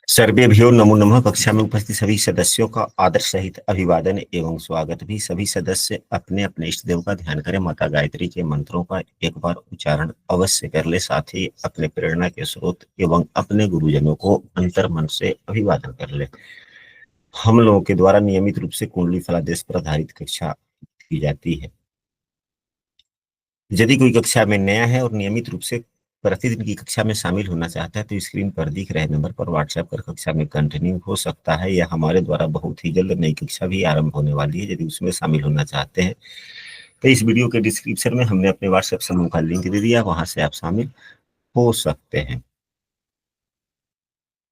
सर्वेभ्यो नमो नमः। कक्षा में उपस्थित सभी सदस्यों का आदर सहित अभिवादन एवं स्वागत भी। सभी सदस्य अपने अपने इष्ट देव का ध्यान करें। माता गायत्री के मंत्रों का एक बार उच्चारण अवश्य कर ले। साथ ही अपने प्रेरणा के स्रोत एवं अपने गुरुजनों को अंतर मन से अभिवादन कर ले। हम लोगों के द्वारा नियमित रूप से कुंडली फलादेश पर आधारित कक्षा की जाती है। यदि कोई कक्षा में नया है और नियमित रूप से प्रतिदिन की कक्षा में शामिल होना चाहता है तो स्क्रीन पर दिख रहे नंबर पर व्हाट्सएप कर कक्षा में कंटिन्यू हो सकता है, या हमारे द्वारा बहुत ही जल्द नई कक्षा भी आरंभ होने वाली है। यदि उसमें शामिल होना चाहते हैं तो इस वीडियो के डिस्क्रिप्शन में हमने अपने व्हाट्सएप समूह का लिंक दे दिया, वहां से आप शामिल हो सकते हैं।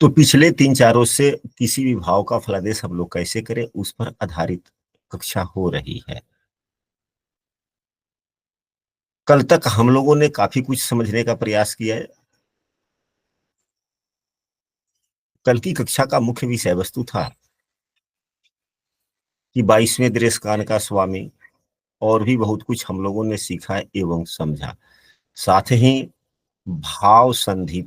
तो पिछले 3-4 रोज से किसी भी भाव का फलादेश हम लोग कैसे करें उस पर आधारित कक्षा हो रही है। कल तक हम लोगों ने काफी कुछ समझने का प्रयास किया है। कल की कक्षा का मुख्य विषय वस्तु था कि 22वें देशकान का स्वामी, और भी बहुत कुछ हम लोगों ने सीखा एवं समझा। साथ ही भाव संधि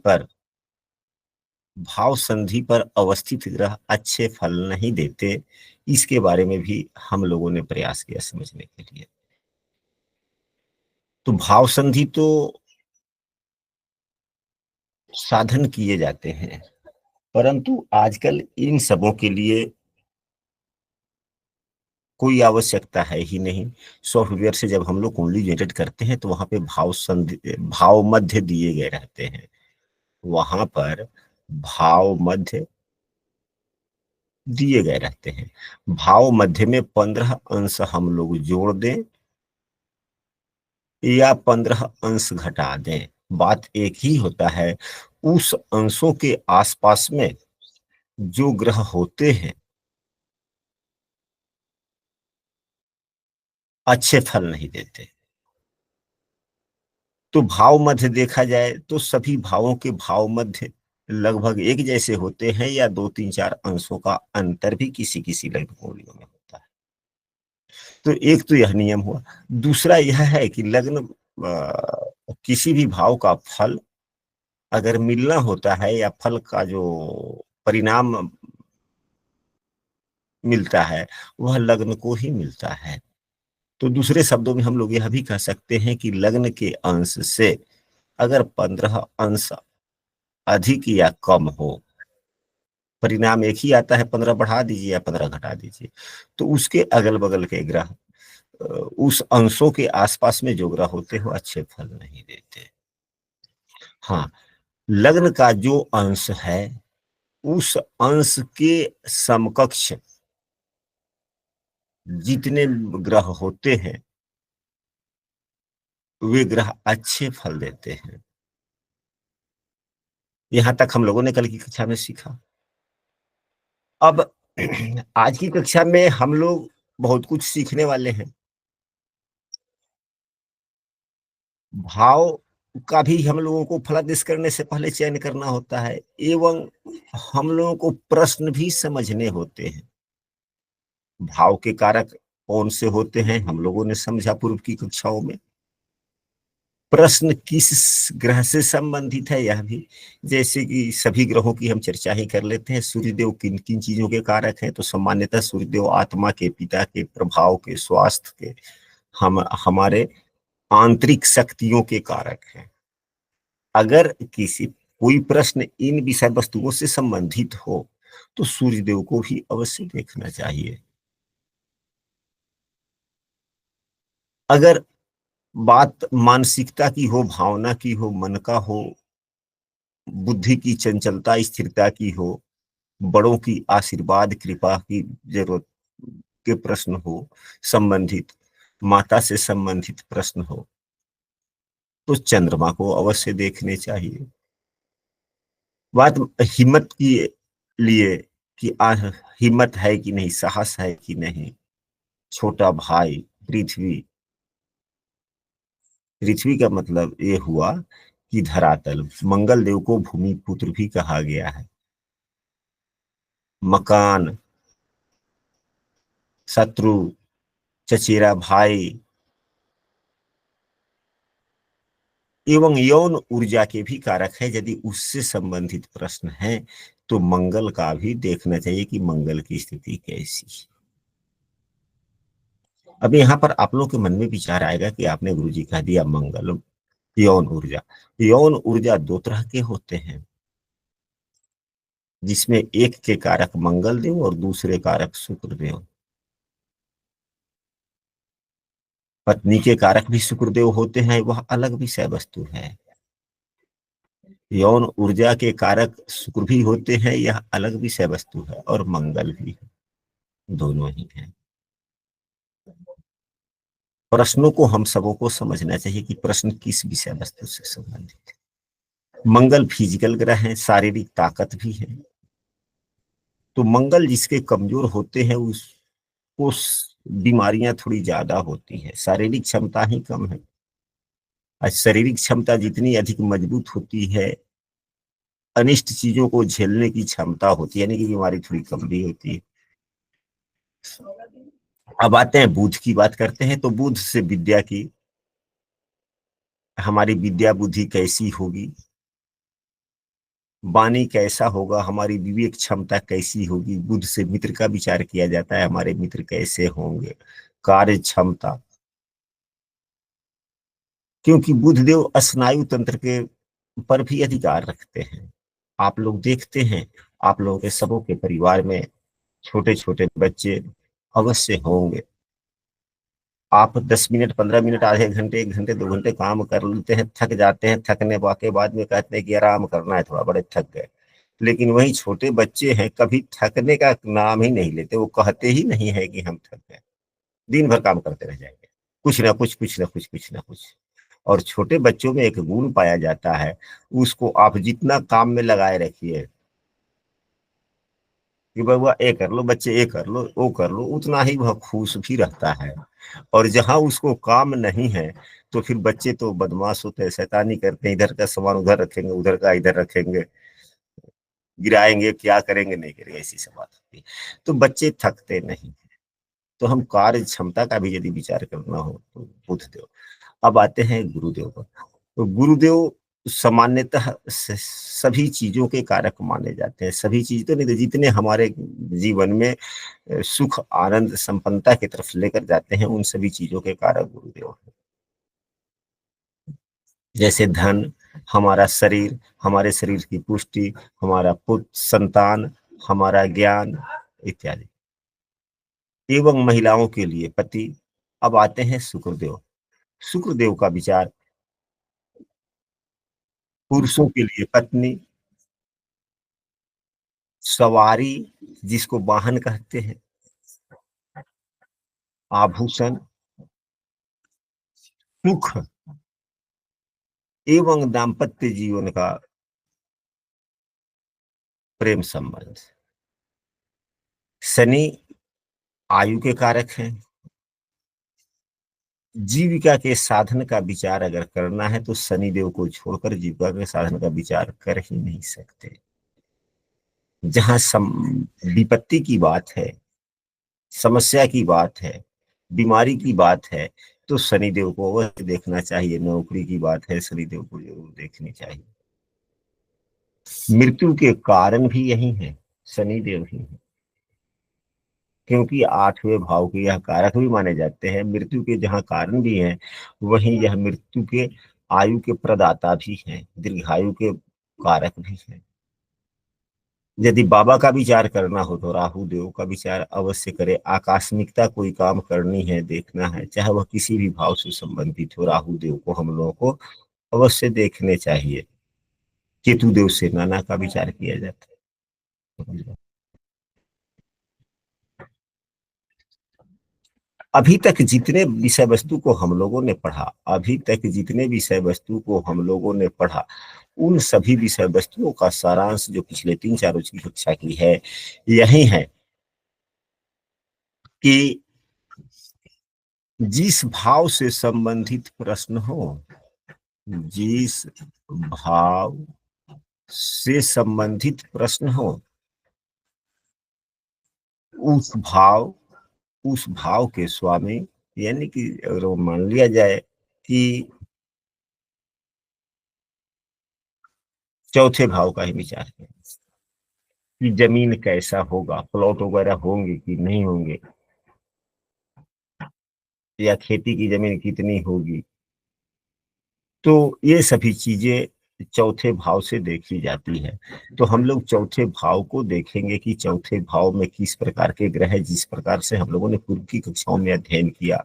पर अवस्थित ग्रह अच्छे फल नहीं देते, इसके बारे में भी हम लोगों ने प्रयास किया समझने के लिए। तो भाव संधि तो साधन किए जाते हैं, परंतु आजकल इन सबों के लिए कोई आवश्यकता है ही नहीं। सॉफ्टवेयर से जब हम लोग कुंडली जनरेट करते हैं तो वहां पे भाव मध्य दिए गए रहते हैं। वहां पर भाव मध्य दिए गए रहते हैं। भाव मध्य में 15 अंश हम लोग जोड़ दें या 15 अंश घटा दें, बात एक ही होता है। उस अंशों के आसपास में जो ग्रह होते हैं अच्छे फल नहीं देते। तो भाव मध्य देखा जाए तो सभी भावों के भाव मध्य लगभग एक जैसे होते हैं, या 2-3-4 अंशों का अंतर भी किसी किसी लग्न कुंडलियों में होता है। तो एक तो यह नियम हुआ। दूसरा यह है कि लग्न किसी भी भाव का फल अगर मिलना होता है, या फल का जो परिणाम मिलता है वह लग्न को ही मिलता है। तो दूसरे शब्दों में हम लोग यह भी कह सकते हैं कि लग्न के अंश से अगर 15 अंश अधिक या कम हो, परिणाम एक ही आता है, 15 बढ़ा दीजिए या 15 घटा दीजिए, तो उसके अगल बगल के ग्रह उस अंशों के आसपास में जो ग्रह होते हो अच्छे फल नहीं देते। हाँ, लग्न का जो अंश है उस अंश के समकक्ष जितने ग्रह होते हैं वे ग्रह अच्छे फल देते हैं। यहां तक हम लोगों ने कल की कक्षा में सीखा। अब आज की कक्षा में हम लोग बहुत कुछ सीखने वाले हैं। भाव का भी हम लोगों को फलादेश करने से पहले चयन करना होता है, एवं हम लोगों को प्रश्न भी समझने होते हैं। भाव के कारक कौन से होते हैं हम लोगों ने समझा पूर्व की कक्षाओं में। प्रश्न किस ग्रह से संबंधित है यह भी, जैसे कि सभी ग्रहों की हम चर्चा ही कर लेते हैं। सूर्यदेव किन किन चीजों के कारक हैं, तो सामान्यतः सूर्यदेव आत्मा के, पिता के, प्रभाव के, स्वास्थ्य के, हमारे आंतरिक शक्तियों के कारक हैं। अगर कोई प्रश्न इन विषय वस्तुओं से संबंधित हो तो सूर्यदेव को भी अवश्य देखना चाहिए। अगर बात मानसिकता की हो, भावना की हो, मन का हो, बुद्धि की चंचलता स्थिरता की हो, बड़ों की आशीर्वाद कृपा की जरूरत के प्रश्न हो, संबंधित माता से संबंधित प्रश्न हो, तो चंद्रमा को अवश्य देखने चाहिए। बात हिम्मत की लिए कि हिम्मत है कि नहीं, साहस है कि नहीं। छोटा भाई पृथ्वी, पृथ्वी का मतलब ये हुआ कि धरातल। मंगल देव को भूमि पुत्र भी कहा गया है। मकान, शत्रु, चचेरा भाई, एवं यौन ऊर्जा के भी कारक है। यदि उससे संबंधित प्रश्न है तो मंगल का भी देखना चाहिए कि मंगल की स्थिति कैसी। अब यहाँ पर आप लोग के मन में विचार आएगा कि आपने गुरुजी कह दिया मंगल, यौन ऊर्जा। यौन ऊर्जा दो तरह के होते हैं, जिसमें एक के कारक मंगल देव और दूसरे कारक शुक्र देव। पत्नी के कारक भी शुक्रदेव होते हैं, वह अलग विषय वस्तु है। यौन ऊर्जा के कारक शुक्र भी होते हैं, यह अलग विषय वस्तु है, और मंगल भी है, दोनों ही हैं। प्रश्नों को हम सबों को समझना चाहिए कि प्रश्न किस विषय वस्तु से संबंधित है। मंगल फिजिकल ग्रह है, शारीरिक ताकत भी है। तो मंगल जिसके कमजोर होते हैं उसको बीमारियां थोड़ी ज्यादा होती है, शारीरिक क्षमता ही कम है। आज शारीरिक क्षमता जितनी अधिक मजबूत होती है, अनिष्ट चीजों को झेलने की क्षमता होती है, यानी कि बीमारी थोड़ी कम भी होती है। अब आते हैं बुध की बात करते हैं, तो बुध से विद्या की, हमारी विद्या बुद्धि कैसी होगी, वाणी कैसा होगा, हमारी विवेक क्षमता कैसी होगी। बुध से मित्र का विचार किया जाता है, हमारे मित्र कैसे होंगे, कार्य क्षमता। क्योंकि बुधदेव स्नायु तंत्र के पर भी अधिकार रखते हैं। आप लोग देखते हैं, आप लोगों के सबों के परिवार में छोटे छोटे बच्चे अवश्य होंगे। आप 10 मिनट 15 मिनट आधे घंटे 1 घंटे 2 घंटे काम कर लेते हैं, थक जाते हैं, थकने के बाद में कहते हैं कि आराम करना है, थोड़ा बड़े थक गए। लेकिन वही छोटे बच्चे हैं, कभी थकने का नाम ही नहीं लेते, वो कहते ही नहीं है कि हम थक गए। दिन भर काम करते रह जाएंगे, कुछ ना कुछ कुछ ना कुछ कुछ ना कुछ। और छोटे बच्चों में एक गुण पाया जाता है, उसको आप जितना काम में लगाए रखिए कि बउआ ये कर लो, बच्चे ये कर लो, वो कर लो, उतना ही वह खुश भी रहता है। और जहां उसको काम नहीं है तो फिर बच्चे तो बदमाश होते हैं, शैतानी करते हैं, इधर का सामान उधर रखेंगे, उधर का इधर रखेंगे, गिराएंगे, क्या करेंगे नहीं करेंगे, ऐसी सब बात होती है। तो बच्चे थकते नहीं। तो हम कार्य क्षमता का भी यदि विचार करना हो तो बुध देव। अब आते हैं गुरुदेव पर। तो गुरुदेव सामान्यतः सभी चीजों के कारक माने जाते हैं। सभी चीज तो नहीं, तो जितने हमारे जीवन में सुख आनंद संपन्नता की तरफ लेकर जाते हैं, उन सभी चीजों के कारक गुरुदेव हैं। जैसे धन, हमारा शरीर, हमारे शरीर की पुष्टि, हमारा पुत्र संतान, हमारा ज्ञान इत्यादि। एवं महिलाओं के लिए पति। अब आते हैं शुक्रदेव। शुक्रदेव का विचार पुरुषों के लिए पत्नी, सवारी जिसको वाहन कहते हैं, आभूषण, सुख एवं दाम्पत्य जीवन का प्रेम संबंध। शनि आयु के कारक हैं। जीविका के साधन का विचार अगर करना है तो शनिदेव को छोड़कर जीविका के साधन का विचार कर ही नहीं सकते। जहां विपत्ति की बात है, समस्या की बात है, बीमारी की बात है, तो शनिदेव को अवश्य देखना चाहिए। नौकरी की बात है, शनिदेव को जरूर देखनी चाहिए। मृत्यु के कारण भी यही है, शनिदेव ही है। क्योंकि 8वें भाव के यह कारक भी माने जाते हैं। मृत्यु के जहाँ कारण भी हैं, वहीं यह मृत्यु के आयु के प्रदाता भी हैं, दीर्घायु के कारक भी हैं। यदि बाबा का विचार करना हो तो राहु देव का विचार अवश्य करे। आकस्मिकता कोई काम करनी है, देखना है, चाहे वह किसी भी भाव से संबंधित हो, राहु देव को हम लोगों को अवश्य देखने चाहिए। केतु देव से नाना का विचार किया जाता है। अभी तक जितने विषय वस्तु को हम लोगों ने पढ़ा, अभी तक जितने विषय वस्तु को हम लोगों ने पढ़ा, उन सभी विषय वस्तुओं का सारांश जो पिछले 3-4 रोज की कक्षा की है, यही है कि जिस भाव से संबंधित प्रश्न हो, जिस भाव से संबंधित प्रश्न हो, उस भाव उस भाव के स्वामी, यानी कि अगर मान लिया जाए कि चौथे भाव का ही विचार करें कि जमीन कैसा होगा, प्लॉट वगैरह होंगे कि नहीं होंगे, या खेती की जमीन कितनी होगी। तो ये सभी चीजें चौथे भाव से देखी जाती है। तो हम लोग चौथे भाव को देखेंगे कि चौथे भाव में किस प्रकार के ग्रह है। जिस प्रकार से हम लोगों ने पूर्व की कक्षाओं में अध्ययन किया,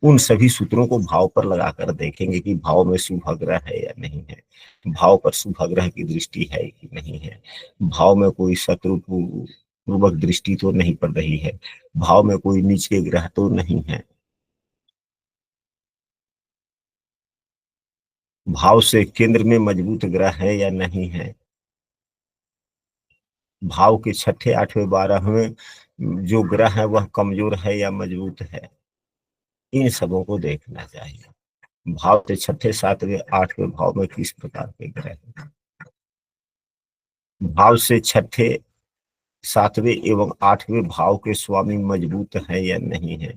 उन सभी सूत्रों को भाव पर लगाकर देखेंगे कि भाव में शुभ ग्रह है या नहीं है, भाव पर शुभ ग्रह की दृष्टि है कि नहीं है, भाव में कोई शत्रु पूर्वक दृष्टि तो नहीं पड़ रही है, भाव में कोई नीच के ग्रह तो नहीं है, भाव से केंद्र में मजबूत ग्रह है या नहीं है, भाव के छठे आठवें बारहवें जो ग्रह है वह कमजोर है या मजबूत है। इन सबों को देखना चाहिए। भाव से छठे सातवें आठवें भाव में किस प्रकार के ग्रह हैं, भाव से छठे सातवें एवं आठवें भाव के स्वामी मजबूत है या नहीं है,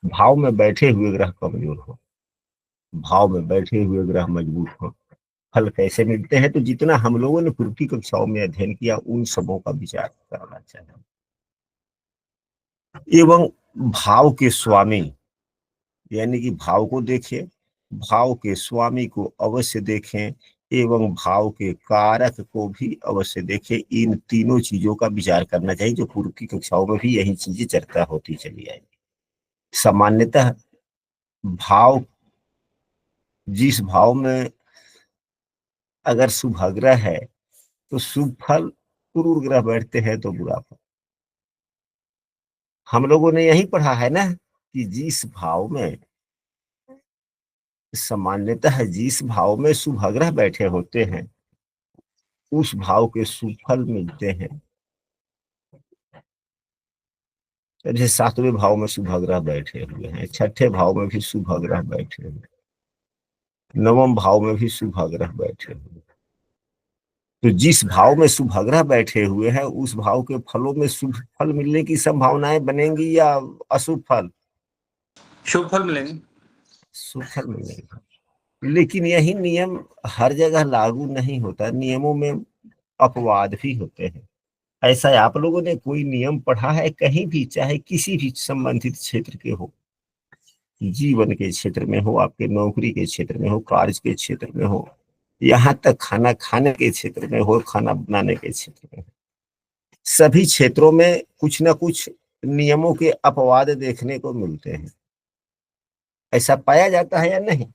भाव में बैठे हुए ग्रह कमजोर हो, भाव में बैठे हुए ग्रह मजबूत हो। फल कैसे मिलते हैं, तो जितना हम लोगों ने पूर्व की कक्षाओं में अध्ययन किया उन सबों का विचार करना चाहिए। एवं भाव के स्वामी, यानी कि भाव को देखें, भाव के स्वामी को अवश्य देखें, एवं भाव के कारक को भी अवश्य देखें। इन तीनों चीजों का विचार करना चाहिए, जो पूर्व की कक्षाओं में भी यही चीजें चर्चा होती चली आएगी। सामान्यतः भाव, जिस भाव में अगर शुभ ग्रह है तो शुभ फल, क्रूर ग्रह बैठते हैं तो बुरा फल। हम लोगों ने यही पढ़ा है ना कि जिस भाव में, सामान्यतः जिस भाव में शुभ ग्रह बैठे होते हैं उस भाव के शुभ फल मिलते हैं। जैसे सातवें भाव में शुभ ग्रह बैठे हुए हैं, छठे भाव में भी शुभ ग्रह बैठे हुए हैं, नवम भाव में भी शुभ ग्रह बैठे हुए हैं। तो जिस भाव में शुभ ग्रह बैठे हुए हैं उस भाव के फलों में शुभ फल मिलने की संभावनाएं बनेंगी या अशुभ फल? शुभ फल मिलेंगे। शुभ फल मिलेंगे। लेकिन यही नियम हर जगह लागू नहीं होता, नियमों में अपवाद भी होते हैं। ऐसा आप लोगों ने कोई नियम पढ़ा है कहीं भी, चाहे किसी भी संबंधित क्षेत्र के हो, जीवन के क्षेत्र में हो, आपके नौकरी के क्षेत्र में हो, कार्य के क्षेत्र में हो, यहाँ तक खाना खाने के क्षेत्र में हो, खाना बनाने के क्षेत्र में हो, सभी क्षेत्रों में कुछ ना कुछ नियमों के अपवाद देखने को मिलते हैं। ऐसा पाया जाता है या नहीं?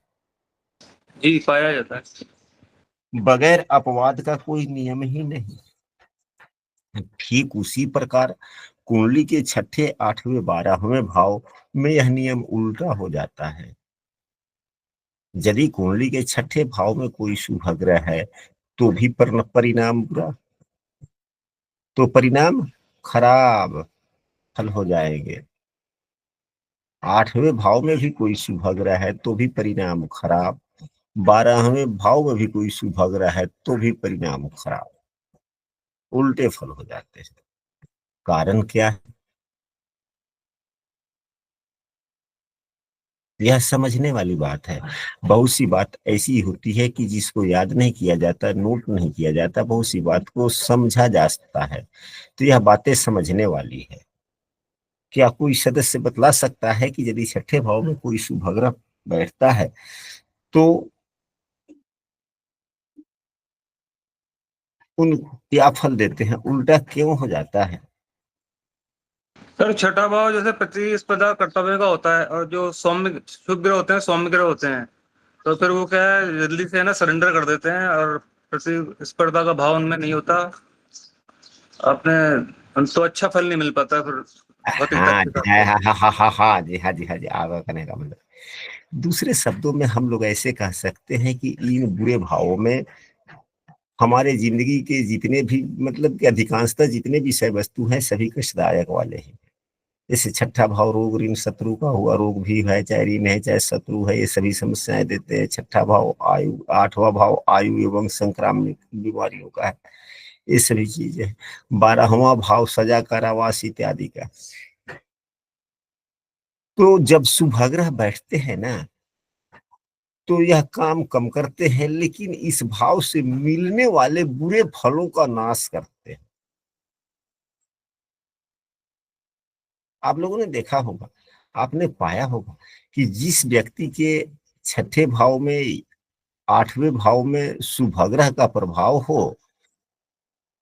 जी, पाया जाता है। बगैर अपवाद का कोई नियम ही नहीं। ठीक उसी प्रकार कुंडली के छठे आठवें बारहवें भाव में यह नियम उल्टा हो जाता है। यदि कुंडली के छठे भाव में कोई शुभ ग्रह है तो भी परिणाम बुरा, तो परिणाम खराब फल हो जाएंगे। आठवें भाव में भी कोई शुभ ग्रह है तो भी परिणाम खराब, बारहवें भाव में भी कोई शुभ ग्रह है तो भी परिणाम खराब, उल्टे फल हो जाते हैं। कारण क्या है? यह समझने वाली बात है। बहुत सी बात ऐसी होती है कि जिसको याद नहीं किया जाता, नोट नहीं किया जाता, बहुत सी बात को समझा जा सकता है। तो यह बातें समझने वाली है। क्या कोई सदस्य बतला सकता है कि यदि छठे भाव में कोई शुभ ग्रह बैठता है तो उन क्या फल देते हैं, उल्टा क्यों हो जाता है? सर, छठा भाव जैसे प्रतिस्पर्धा कर्तव्य का होता है, और जो सौम्य शुभ ग्रह होते हैं, सौम्य ग्रह होते हैं, तो फिर वो क्या है, जल्दी से है ना सरेंडर कर देते हैं, और प्रतिस्पर्धा का भाव उनमें नहीं होता। अपने तो अच्छा फल नहीं मिल पाता फिर भौतिकता हाँ के हिसाब हाँ से। हाँ हाँ हाँ हाँ जी, हाँ जी, हाँ जी, आगे करने का मतलब, दूसरे शब्दों में हम लोग ऐसे कह सकते हैं कि इन बुरे भावों में हमारे जिंदगी के जितने भी, मतलब कि अधिकांशतः जितने विषय वस्तु हैं सभी कष्टदायक वाले हैं। जैसे छठा भाव रोग ऋण शत्रु का हुआ, रोग भी है, चाहे ऋण है चाहे शत्रु है, ये सभी समस्याएं देते हैं। छठा भाव आयु, आठवां भाव आयु एवं संक्रामक बीमारियों का है, ये सभी चीजें। बारहवां भाव सजा, कारावास इत्यादि का। तो जब शुभ ग्रह बैठते हैं ना तो यह काम कम करते हैं, लेकिन इस भाव से मिलने वाले बुरे फलों का नाश करते हैं। आप लोगों ने देखा होगा, आपने पाया होगा कि जिस व्यक्ति के छठे भाव में, आठवें भाव में शुभग्रह का प्रभाव हो,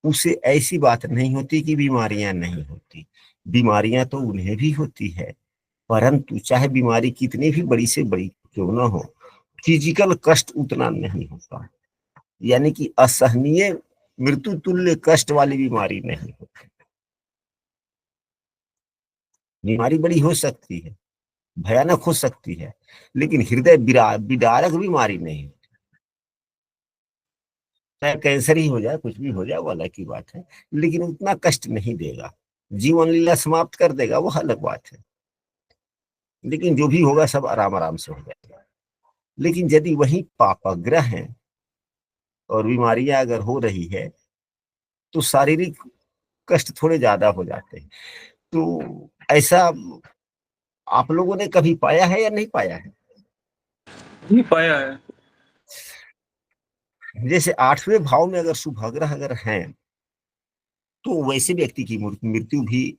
उसे ऐसी बात नहीं होती कि बीमारियां नहीं होती। बीमारियां तो उन्हें भी होती है, परंतु चाहे बीमारी कितनी भी बड़ी से बड़ी क्यों ना हो, फिजिकल कष्ट उतना नहीं होता। यानी कि असहनीय मृत्यु तुल्य कष्ट वाली बीमारी नहीं होती। बीमारी बड़ी हो सकती है, भयानक हो सकती है, लेकिन हृदय विदारक बीमारी नहीं। चाहे कैंसर ही हो जाए, कुछ भी हो जाए, वो अलग की बात है, लेकिन उतना कष्ट नहीं देगा। जीवन लीला समाप्त कर देगा, वो अलग बात है, लेकिन जो भी होगा सब आराम आराम से हो जाएगा। लेकिन यदि वही पापग्रह है और बीमारियां अगर हो रही है, तो शारीरिक कष्ट थोड़े ज्यादा हो जाते हैं। तो ऐसा आप लोगों ने कभी पाया है या नहीं पाया है? नहीं पाया है। जैसे आठवें भाव में अगर शुभग्रह अगर हैं, तो वैसे व्यक्ति की मृत्यु भी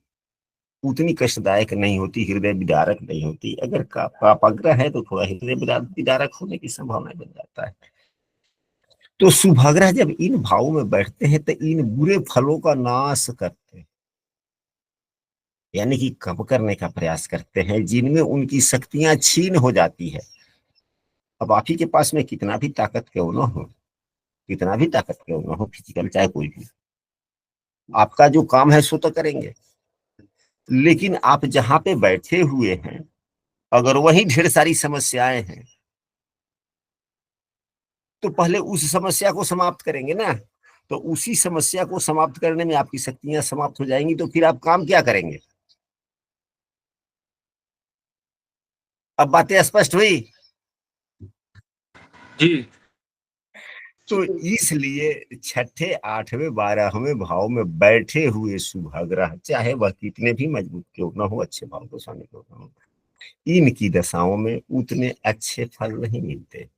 उतनी कष्टदायक नहीं होती, हृदय विदारक नहीं होती। अगर पापाग्रह है तो थोड़ा हृदय विदारक होने की संभावना बन जाता है। तो शुभग्रह जब इन भावों में बैठते हैं तो इन बुरे फलों का नाश करते हैं, यानी कि कम करने का प्रयास करते हैं, जिनमें उनकी शक्तियां छीन हो जाती है। अब आप ही के पास में कितना भी ताकत क्यों ना हो, कितना भी ताकत क्यों ना हो, फिजिकल चाहे कोई भी, आपका जो काम है सो तो करेंगे, लेकिन आप जहां पे बैठे हुए हैं, अगर वही ढेर सारी समस्याएं हैं, तो पहले उस समस्या को समाप्त करेंगे ना। तो उसी समस्या को समाप्त करने में आपकी शक्तियां समाप्त हो जाएंगी, तो फिर आप काम क्या करेंगे? अब बातें स्पष्ट हुई? जी। तो इसलिए छठे आठवें बारहवें भाव में बैठे हुए शुभग्रह, चाहे वह कितने भी मजबूत क्यों ना हो, अच्छे भाव को स्वामी क्यों ना हो, इनकी दशाओं में उतने अच्छे फल नहीं मिलते।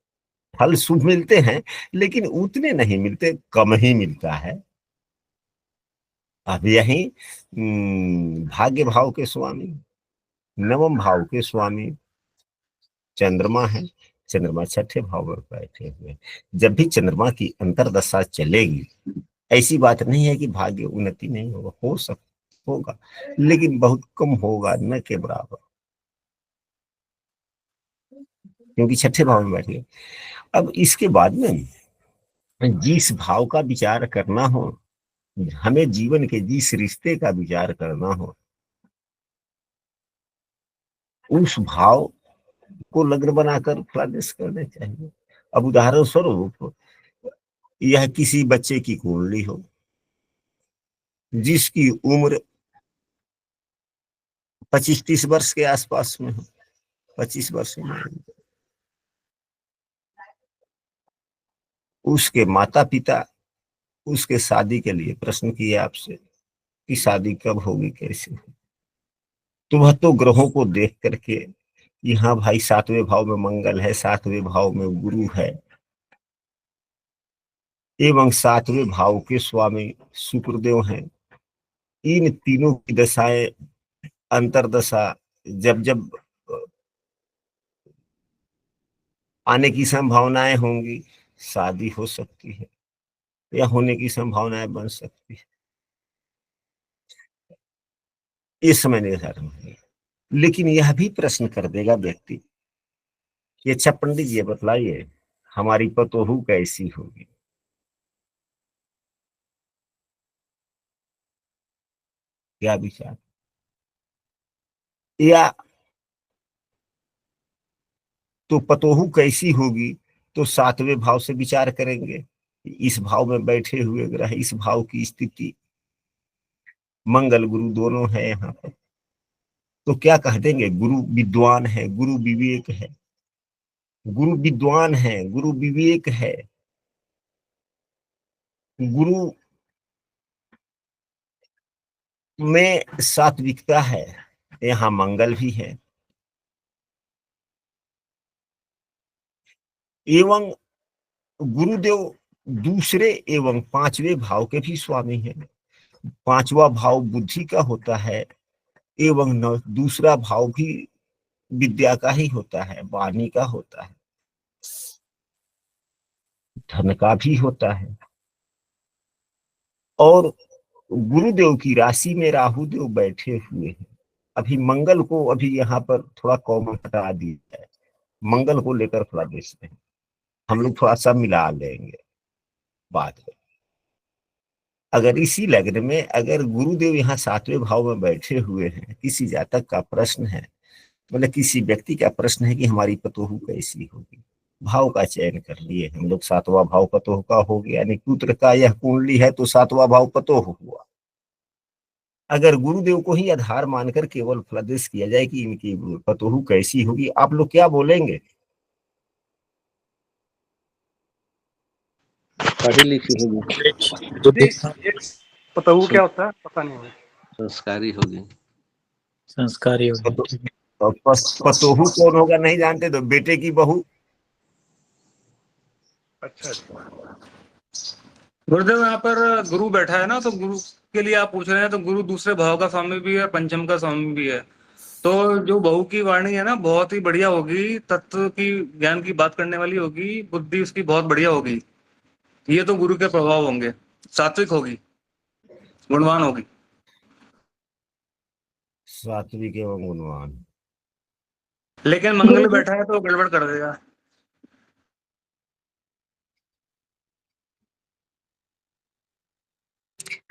फल शुभ मिलते हैं, लेकिन उतने नहीं मिलते, कम ही मिलता है। अब यही भाग्य भाव के स्वामी, नवम भाव के स्वामी चंद्रमा है। चंद्रमा छठे भाव में बैठे हुए, जब भी चंद्रमा की अंतर्दशा चलेगी, ऐसी बात नहीं है कि भाग्य उन्नति नहीं होगा, हो सकता होगा, लेकिन बहुत कम होगा, न के बराबर, क्योंकि छठे भाव में बैठे। अब इसके बाद में जिस भाव का विचार करना हो, हमें जीवन के जिस रिश्ते का विचार करना हो, उस भाव को लग्न बनाकर प्रयास करने चाहिए। अब उदाहरण स्वरूप, यह किसी बच्चे की कुंडली हो जिसकी उम्र 25-30 वर्ष के आसपास में हो, 25 वर्ष में, उसके माता पिता उसके शादी के लिए प्रश्न किए आपसे कि शादी कब होगी, कैसे होगी, तो वह तो ग्रहों को देख करके, यहाँ भाई सातवें भाव में मंगल है, सातवें भाव में गुरु है, एवं सातवें भाव के स्वामी शुक्रदेव हैं, इन तीनों की दशाएं, अंतरदशा जब जब आने की संभावनाएं होंगी, शादी हो सकती है या होने की संभावनाएं बन सकती है, इस समय निर्धारित होगी। लेकिन यह भी प्रश्न कर देगा व्यक्ति कि अच्छा पंडित जी बतलाइए, हमारी पतोहू कैसी होगी? क्या विचार? या तो पतोहू कैसी होगी, तो सातवें भाव से विचार करेंगे, इस भाव में बैठे हुए ग्रह, इस भाव की स्थिति, मंगल गुरु दोनों है यहाँ पर, तो क्या कह देंगे? गुरु विद्वान है, गुरु विवेक है, गुरु विद्वान है, गुरु विवेक है, गुरु में सात्विकता है, यहाँ मंगल भी है। एवं गुरुदेव दूसरे एवं पांचवे भाव के भी स्वामी हैं। पांचवा भाव बुद्धि का होता है एवं दूसरा भाव भी विद्या का ही होता है, वाणी का होता है, धन का भी होता है। और गुरुदेव की राशि में राहु देव बैठे हुए हैं। अभी मंगल को अभी यहाँ पर थोड़ा कॉमन हटा दिया है, मंगल को लेकर थोड़ा देखते हैं, हम लोग थोड़ा सा मिला लेंगे बाद में। अगर इसी लग्न में अगर गुरुदेव यहाँ सातवें भाव में बैठे हुए हैं, किसी जातक का प्रश्न है, मतलब किसी व्यक्ति का प्रश्न है कि हमारी पतोहू कैसी होगी, भाव का चयन कर लिए हम लोग, सातवां भाव पतोह का हो गया, यानी पुत्र का यह कुंडली है तो सातवां भाव पतोह हुआ। अगर गुरुदेव को ही आधार मानकर केवल फलादेश किया जाए कि इनकी पतोहू कैसी होगी, आप लोग क्या बोलेंगे? पढ़ी लिखी होगी, पतहू क्या होता है पता नहीं है। संस्कारी होगी। संस्कारी होगी। पतोहू कौन होगा नहीं जानते तो बेटे की बहू। अच्छा गुरुदेव, यहाँ पर गुरु बैठा है ना, तो गुरु के लिए आप पूछ रहे हैं, तो गुरु दूसरे भाव का स्वामी भी है, पंचम का स्वामी भी है। तो जो बहू की वाणी है ना, बहुत ही बढ़िया होगी, तत्व की ज्ञान की बात करने वाली होगी, बुद्धि उसकी बहुत बढ़िया होगी। ये तो गुरु के प्रभाव होंगे, सात्विक होगी, गुणवान होगी। सात्विक एवं गुणवान। लेकिन मंगल बैठा है तो गड़बड़ कर देगा।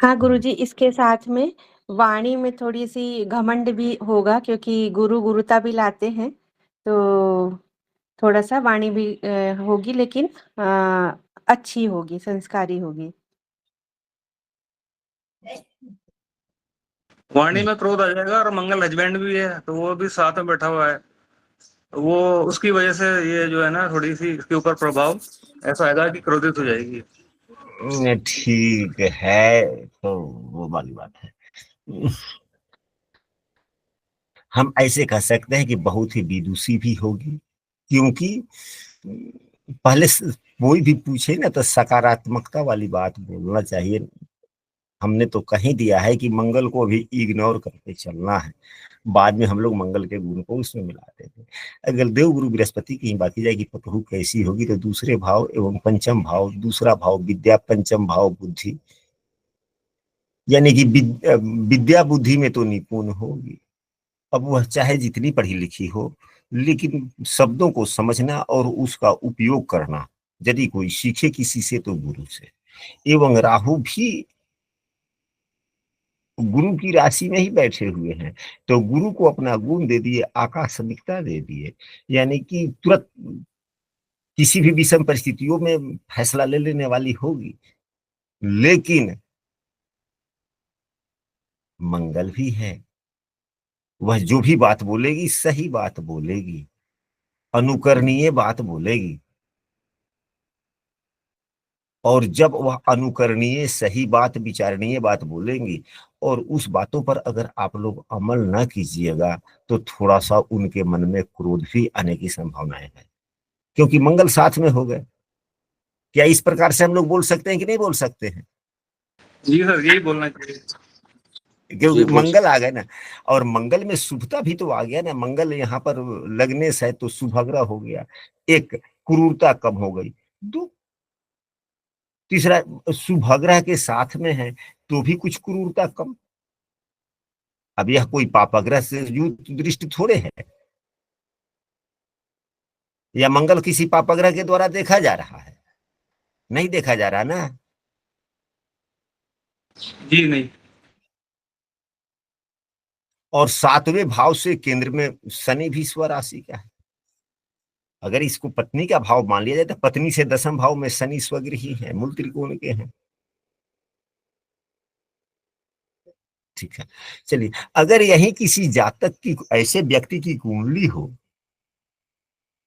हाँ गुरुजी, इसके साथ में वाणी में थोड़ी सी घमंड भी होगा, क्योंकि गुरु गुरुता भी लाते हैं, तो थोड़ा सा वाणी भी होगी, लेकिन अच्छी होगी, संस्कारी होगी। वाणी में क्रोध आ जाएगा, और मंगल हस्बैंड भी है तो वो भी साथ में बैठा हुआ है, वो उसकी वजह से ये जो है ना, थोड़ी सी इसके ऊपर प्रभाव ऐसा आएगा कि क्रोधित हो जाएगी। ठीक है, तो वो वाली बात है। हम ऐसे कह सकते हैं कि बहुत ही विदुषी भी होगी, क्योंकि पहले कोई भी पूछे ना तो सकारात्मकता वाली बात बोलना चाहिए। हमने तो कहीं दिया है कि मंगल को भी इग्नोर करके चलना है, बाद में हम लोग मंगल के गुण को उसमें मिलाते थे। अगर देव गुरु बृहस्पति की बात की जाए कि पतहू कैसी होगी, तो दूसरे भाव एवं पंचम भाव, दूसरा भाव विद्या, पंचम भाव बुद्धि, यानी कि विद्या बुद्धि में तो निपुण होगी। अब वह चाहे जितनी पढ़ी लिखी हो, लेकिन शब्दों को समझना और उसका उपयोग करना यदि कोई सीखे किसी से तो गुरु से। एवं राहु भी गुरु की राशि में ही बैठे हुए हैं, तो गुरु को अपना गुण दे दिए, आकस्मिकता दे दिए, यानी कि तुरंत किसी भी विषम परिस्थितियों में फैसला ले लेने वाली होगी। लेकिन मंगल भी है, वह जो भी बात बोलेगी सही बात बोलेगी, अनुकरणीय बात बोलेगी। और जब वह अनुकरणीय सही बात, विचारणीय बात बोलेंगी, और उस बातों पर अगर आप लोग अमल न कीजिएगा, तो थोड़ा सा उनके मन में क्रोध भी आने की संभावनाएं है, क्योंकि मंगल साथ में हो गए। क्या इस प्रकार से हम लोग बोल सकते हैं कि नहीं बोल सकते हैं? जी सर, यही बोलना चाहिए, क्योंकि मंगल आ गए ना, और मंगल में शुभता भी तो आ गया ना। मंगल यहाँ पर लगने से तो शुभग्रह हो गया, एक क्रूरता कम हो गई, दो तीसरा शुभग्रह के साथ में है तो भी कुछ क्रूरता कम। अब यह कोई पापग्रह से युक्त दृष्टि थोड़े है, या मंगल किसी पापग्रह के द्वारा देखा जा रहा है? नहीं देखा जा रहा ना। जी नहीं। और सातवें भाव से केंद्र में शनि भी स्वराशि का है। अगर इसको पत्नी का भाव मान लिया जाए तो पत्नी से दसम भाव में शनि स्वगृही है, मूल त्रिकोण के हैं। ठीक है, चलिए, अगर यही किसी जातक की, ऐसे व्यक्ति की कुंडली हो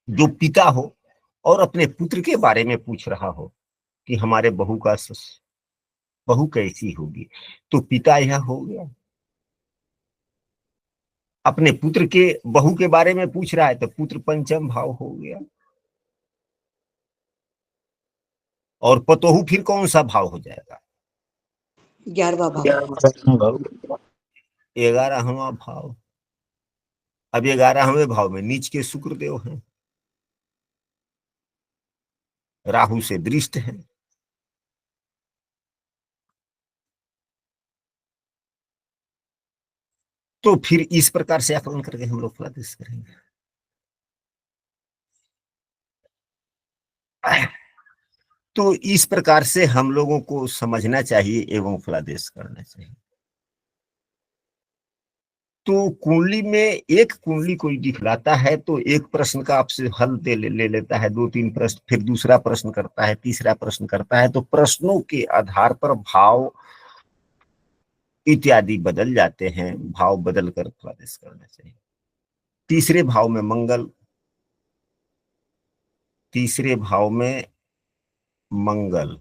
जो पिता हो और अपने पुत्र के बारे में पूछ रहा हो कि हमारे बहू कैसी होगी, तो पिता यह हो गया। अपने पुत्र के बहू के बारे में पूछ रहा है तो पुत्र पंचम भाव हो गया। और पतोहू फिर कौन सा भाव हो जाएगा? 11वां भाव। 11वां भाव। अब 11वें भाव में नीच के शुक्रदेव हैं, राहु से दृष्ट है। तो फिर इस प्रकार से आकलन करके हम लोग फलादेश करेंगे। तो इस प्रकार से हम लोगों को समझना चाहिए एवं फलादेश करना चाहिए। तो कुंडली में एक कुंडली कोई दिखलाता है तो एक प्रश्न का आपसे हल ले लेता है, 2-3 प्रश्न, फिर दूसरा प्रश्न करता है, तीसरा प्रश्न करता है। तो प्रश्नों के आधार पर भाव इत्यादि बदल जाते हैं, भाव बदल कर फलादेश करना चाहिए। तीसरे भाव में मंगल, तीसरे भाव में मंगल,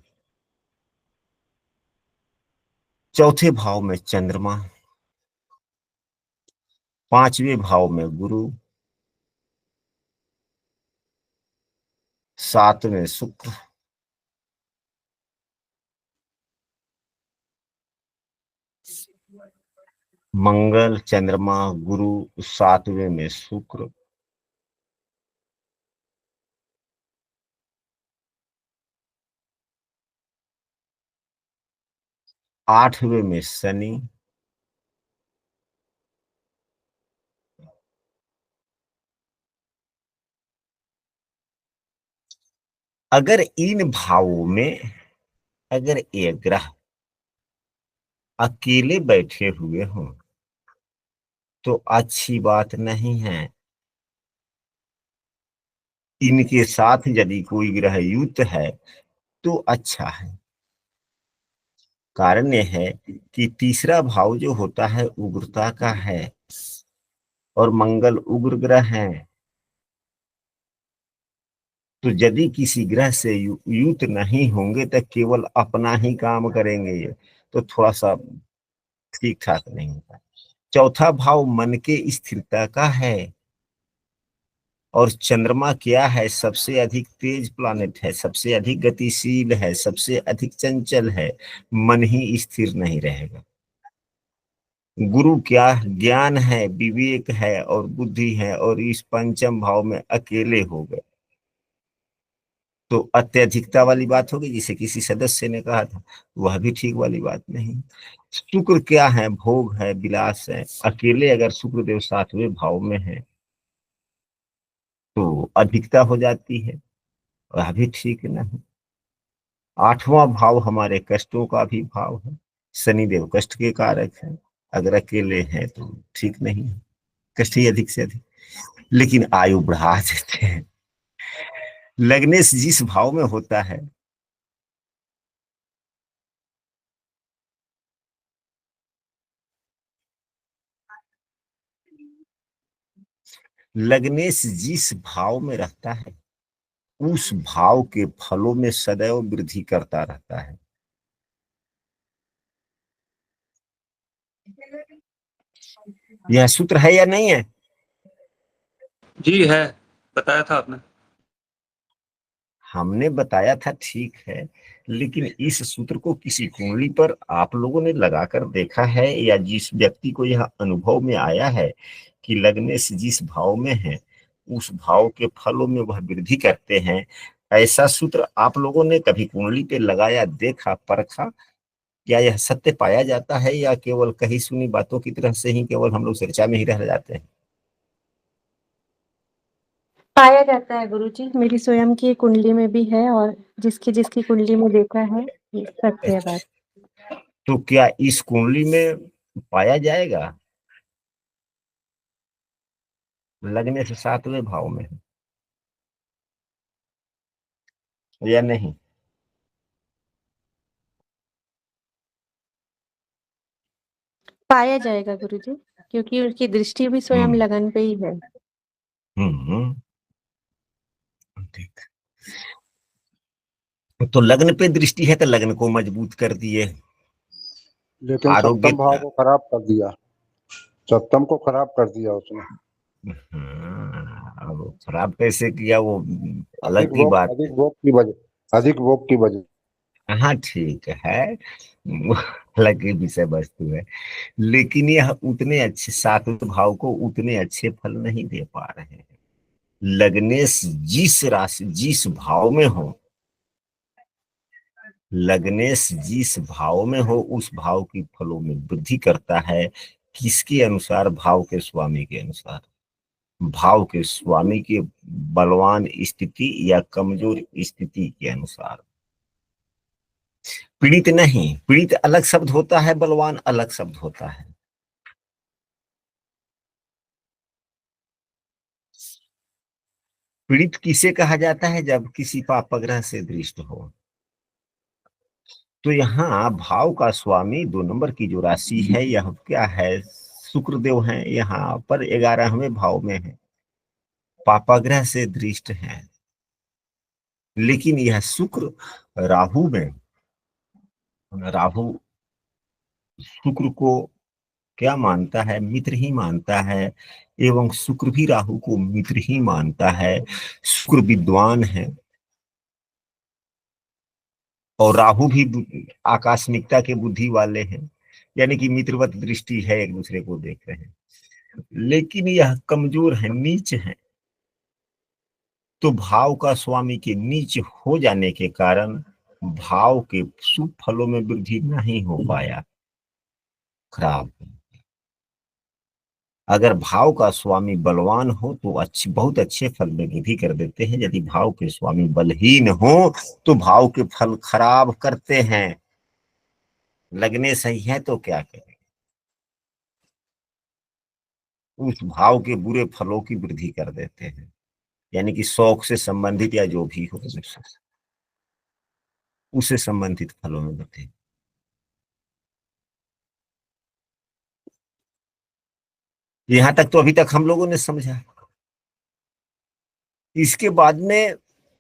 चौथे भाव में चंद्रमा, पांचवें भाव में गुरु, सातवें शुक्र, मंगल, चंद्रमा, गुरु, सातवें में शुक्र, आठवें में शनि, अगर इन भावों में अगर एक ग्रह अकेले बैठे हुए हों तो अच्छी बात नहीं है। इनके साथ यदि कोई ग्रह युक्त है तो अच्छा है। कारण यह है कि तीसरा भाव जो होता है उग्रता का है और मंगल उग्र ग्रह है। तो यदि किसी ग्रह से युक्त नहीं होंगे तो केवल अपना ही काम करेंगे तो थोड़ा सा ठीक ठाक नहीं होगा। चौथा भाव मन के स्थिरता का है और चंद्रमा क्या है? सबसे अधिक तेज प्लानेट है, सबसे अधिक गतिशील है, सबसे अधिक चंचल है। मन ही स्थिर नहीं रहेगा। गुरु क्या? ज्ञान है, विवेक है और बुद्धि है, और इस पंचम भाव में अकेले हो गए तो अत्यधिकता वाली बात होगी, जिसे किसी सदस्य ने कहा था, वह भी ठीक वाली बात नहीं। शुक्र क्या है? भोग है, विलास है। अकेले अगर शुक्रदेव सातवें भाव में है तो अधिकता हो जाती है, वह भी ठीक नहीं। आठवां भाव हमारे कष्टों का भी भाव है, शनिदेव कष्ट के कारक है। अगर अकेले हैं तो ठीक नहीं है, कष्ट ही अधिक से अधिक, लेकिन आयु बढ़ा देते हैं। लग्नेश जिस भाव में होता है लग्नेश जिस भाव में रहता है उस भाव के फलों में सदैव वृद्धि करता रहता है। यह सूत्र है या नहीं है? जी है, बताया था आपने। हमने बताया था, ठीक है, लेकिन इस सूत्र को किसी कुंडली पर आप लोगों ने लगाकर देखा है या जिस व्यक्ति को यह अनुभव में आया है कि लगने से जिस भाव में है उस भाव के फलों में वह वृद्धि करते हैं, ऐसा सूत्र आप लोगों ने कभी कुंडली पे लगाया, देखा, परखा? क्या यह सत्य पाया जाता है या केवल कही सुनी बातों की तरह से ही केवल हम लोग चर्चा में ही रह जाते हैं? पाया जाता है गुरुजी, मेरी स्वयं की कुंडली में भी है और जिसकी जिसकी कुंडली में देखा है, ये सत्य है बात। तो क्या इस कुंडली में पाया जाएगा? लगने से सातवें भाव में है या नहीं? पाया जाएगा गुरुजी, क्योंकि उनकी दृष्टि भी स्वयं लगन पे ही है। ठीक। तो लग्न पे दृष्टि है तो लग्न को मजबूत कर दिए, लेकिन आरोग्य सप्तम भाव को खराब कर दिया, सप्तम को खराब कर दिया उसने। अब खराब कैसे किया वो अलग की बात है। अधिक भोग की वजह हाँ ठीक है, अलग ही विषय वस्तु है, लेकिन यह उतने अच्छे सातवें भाव को उतने अच्छे फल नहीं दे पा रहे हैं। लग्नेश जिस राशि जिस भाव में हो, लग्नेश जिस भाव में हो उस भाव की फलों में वृद्धि करता है। किसके अनुसार? भाव के स्वामी के अनुसार। भाव के स्वामी के बलवान स्थिति या कमजोर स्थिति के अनुसार। पीड़ित नहीं, पीड़ित अलग शब्द होता है, बलवान अलग शब्द होता है। पीड़ित किसे कहा जाता है? जब किसी पाप ग्रह से दृष्ट हो। तो यहाँ भाव का स्वामी 2 नंबर की जो राशि है यह क्या है? शुक्रदेव है, यहाँ पर 11वें भाव में है, पापाग्रह से दृष्ट है। लेकिन यह शुक्र राहु में, राहु शुक्र को क्या मानता है? मित्र ही मानता है, एवं शुक्र भी राहु को मित्र ही मानता है। शुक्र विद्वान है और राहु भी आकस्मिकता के बुद्धि वाले हैं, यानी कि मित्रवत दृष्टि है, एक दूसरे को देख रहे हैं। लेकिन यह कमजोर है, नीच है। तो भाव का स्वामी के नीच हो जाने के कारण भाव के शुभ फलों में वृद्धि नहीं हो पाया, खराब। अगर भाव का स्वामी बलवान हो तो बहुत अच्छे फल में वृद्धि कर देते हैं। यदि भाव के स्वामी बलहीन हो तो भाव के फल खराब करते हैं। लगने सही है तो क्या करें, उस भाव के बुरे फलों की वृद्धि कर देते हैं, यानी कि शौक से संबंधित या जो भी हो उससे संबंधित फलों में वृद्धि। यहां तक तो अभी तक हम लोगों ने समझा। इसके बाद में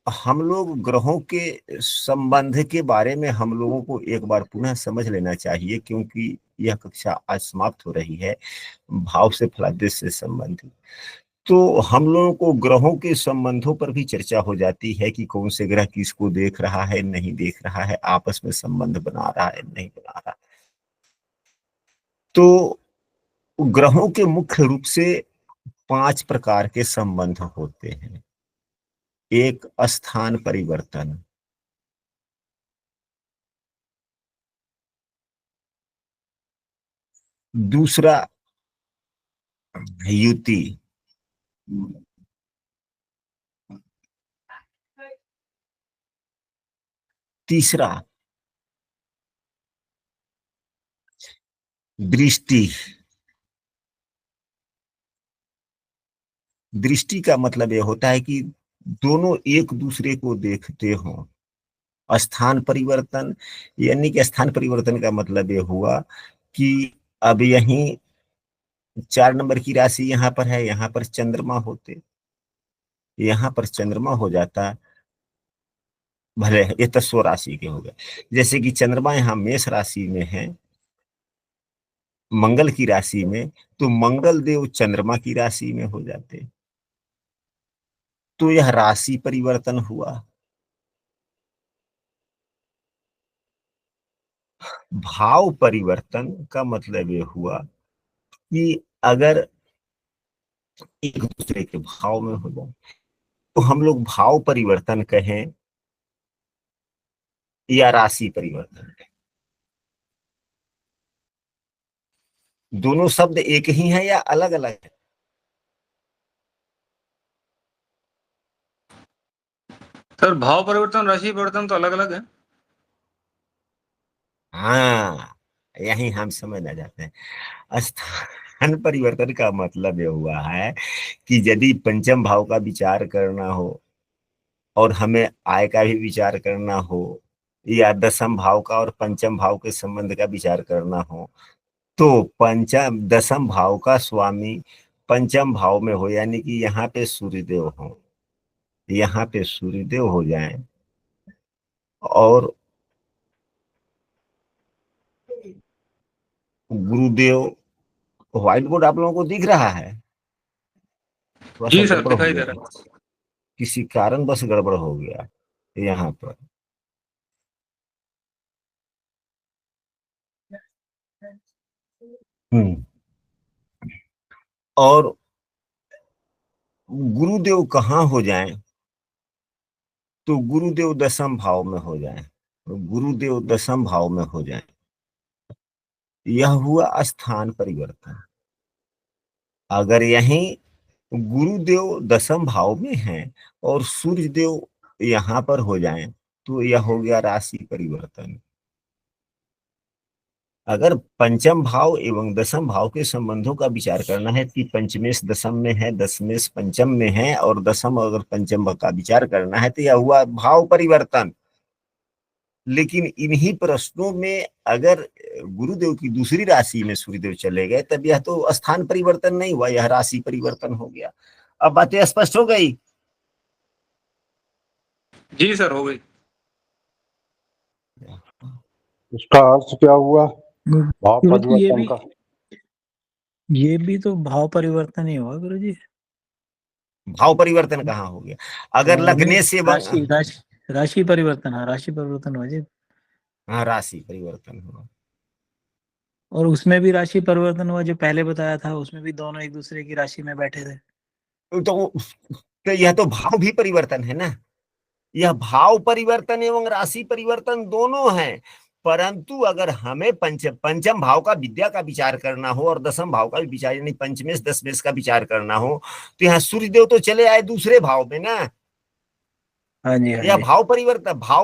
हम लोग ग्रहों के संबंध के बारे में हम लोगों को एक बार पुनः समझ लेना चाहिए, क्योंकि यह कक्षा आज समाप्त हो रही है भाव से फलादेश से संबंधित। तो हम लोगों को ग्रहों के संबंधों पर भी चर्चा हो जाती है कि कौन से ग्रह किसको देख रहा है, नहीं देख रहा है, आपस में संबंध बना रहा है, नहीं बना रहा। तो ग्रहों के मुख्य रूप से 5 प्रकार के संबंध होते हैं। एक, स्थान परिवर्तन। दूसरा, युति। तीसरा, दृष्टि। दृष्टि का मतलब यह होता है कि दोनों एक दूसरे को देखते हो। स्थान परिवर्तन, यानी कि स्थान परिवर्तन का मतलब यह हुआ कि अब यहीं 4 नंबर की राशि यहाँ पर है, यहाँ पर चंद्रमा होते, यहाँ पर चंद्रमा हो जाता, भले ये तो 100 राशि के हो गए। जैसे कि चंद्रमा यहाँ मेष राशि में है, मंगल की राशि में, तो मंगल देव चंद्रमा की राशि में हो जाते, तो यह राशि परिवर्तन हुआ। भाव परिवर्तन का मतलब यह हुआ कि अगर एक दूसरे के भाव में हो जाए तो हम लोग भाव परिवर्तन कहें या राशि परिवर्तन कहें, दोनों शब्द एक ही हैं या अलग अलग है? सर भाव परिवर्तन राशि परिवर्तन तो अलग अलग है। हाँ, यही हम समझना चाहते हैं। स्थान परिवर्तन का मतलब यह हुआ है कि यदि पंचम भाव का विचार करना हो और हमें आय का भी विचार करना हो, या दसम भाव का और पंचम भाव के संबंध का विचार करना हो, तो पंचम दसम भाव का स्वामी पंचम भाव में हो, यानी कि यहाँ पे सूर्यदेव हो, यहाँ पे सूर्यदेव हो जाए, और गुरुदेव। व्हाइट बोर्ड आप लोगों को दिख रहा है? थोड़ा सा जी सर गड़बड़ हो दिखाई गया दे है, रहा है। किसी कारण बस गड़बड़ हो गया यहाँ पर। हम्म। और गुरुदेव कहाँ हो जाएं, तो गुरुदेव दशम भाव में हो जाएं, तो गुरुदेव दशम भाव में हो जाएं, यह हुआ स्थान परिवर्तन। अगर यहीं गुरुदेव दशम भाव में हैं और सूर्य देव यहाँ पर हो जाएं, तो यह हो गया राशि परिवर्तन। अगर पंचम भाव एवं दशम भाव के संबंधों का विचार करना है कि पंचमेश दशम में है, दशमेश पंचम में है और दशम अगर पंचम का विचार करना है तो यह हुआ भाव परिवर्तन। लेकिन इन्हीं प्रश्नों में अगर गुरुदेव की दूसरी राशि में सूर्यदेव चले गए तब यह तो स्थान परिवर्तन नहीं हुआ, यह राशि परिवर्तन हो गया। अब बातें स्पष्ट हो गई? जी सर, हो गई। इसका अर्थ क्या हुआ भाव गुरुजी परिवर्तन का? ये भी तो भाव परिवर्तन ही हुआ गुरुजी। भाव परिवर्तन कहाँ हो गया? अगर लगने से राशि राशि राशि परिवर्तन, हाँ राशि परिवर्तन हुआ जी। हाँ, राशि परिवर्तन हुआ। और उसमें भी राशि परिवर्तन हुआ जो पहले बताया था, उसमें भी दोनों एक दूसरे की राशि में बैठे थे। तो यह तो भाव भी परिवर्तन है ना, यह भाव परिवर्तन एवं राशि परिवर्तन दोनों है। परंतु अगर हमें पंचम भाव का विद्या का विचार करना हो और दशम भाव का भी विचार यानी पंचमेश दशमेश का विचार करना हो तो यहाँ सूर्यदेव तो चले आए दूसरे भाव में ना। हाँ जी, हाँ यह जी। भाव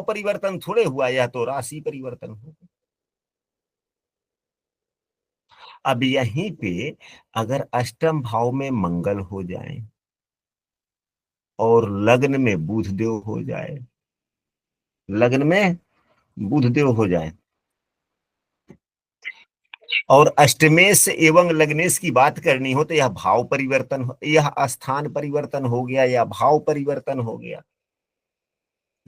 परिवर्तन थोड़े हुआ, यह तो राशि परिवर्तन हो। अब यहीं पे अगर अष्टम भाव में मंगल हो जाए और लग्न में बुध देव हो जाए, लग्न में बुध देव हो जाए और अष्टमेश एवं लग्नेश की बात करनी हो तो यह भाव परिवर्तन, यह स्थान परिवर्तन हो गया, यह भाव परिवर्तन हो गया।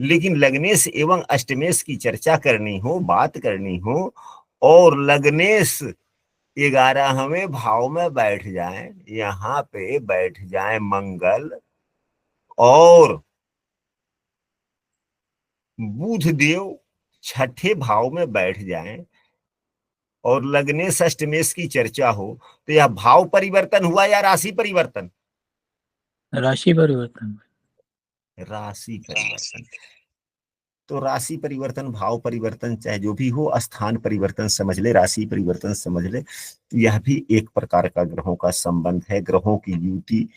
लेकिन लग्नेश एवं अष्टमेश की चर्चा करनी हो, बात करनी हो और लग्नेश 11वें भाव में बैठ जाए, यहाँ पे बैठ जाए मंगल और बुध देव 6ठे भाव में बैठ जाए और लग्नेश अष्टमेश की चर्चा हो तो यह भाव परिवर्तन हुआ या राशि परिवर्तन? राशि परिवर्तन। राशि परिवर्तन। तो राशि परिवर्तन, भाव परिवर्तन, चाहे जो भी हो, स्थान परिवर्तन समझ ले, राशि परिवर्तन समझ ले, यह भी एक प्रकार का ग्रहों का संबंध है। ग्रहों की युति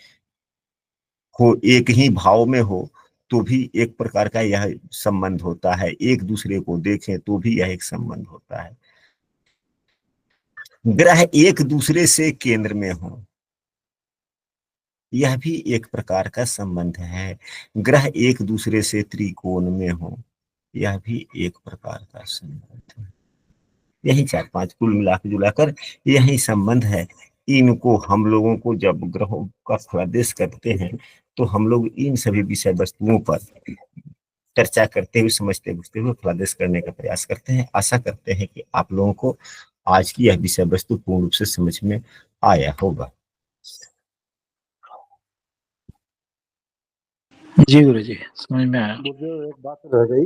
हो एक ही भाव में हो तो भी एक प्रकार का यह संबंध होता है, एक दूसरे को देखें तो भी यह एक संबंध होता है। ग्रह एक दूसरे से केंद्र में हो, यह भी एक प्रकार का संबंध है। ग्रह एक दूसरे से त्रिकोण में हो, यह भी एक प्रकार का संबंध है। यही 4-5 कुल मिलाकर जुलाकर यही संबंध है। इनको हम लोगों को जब ग्रहों का फलादेश करते हैं तो हम लोग इन सभी विषय वस्तुओं पर चर्चा करते हुए, समझते बुझते हुए फलादेश करने का प्रयास करते हैं। आशा करते हैं कि आप लोगों को आज की यह विषय वस्तु पूर्ण रूप से समझ में आया होगा। जी गुरुजी, समझ में आया। मुझे एक बात रह गई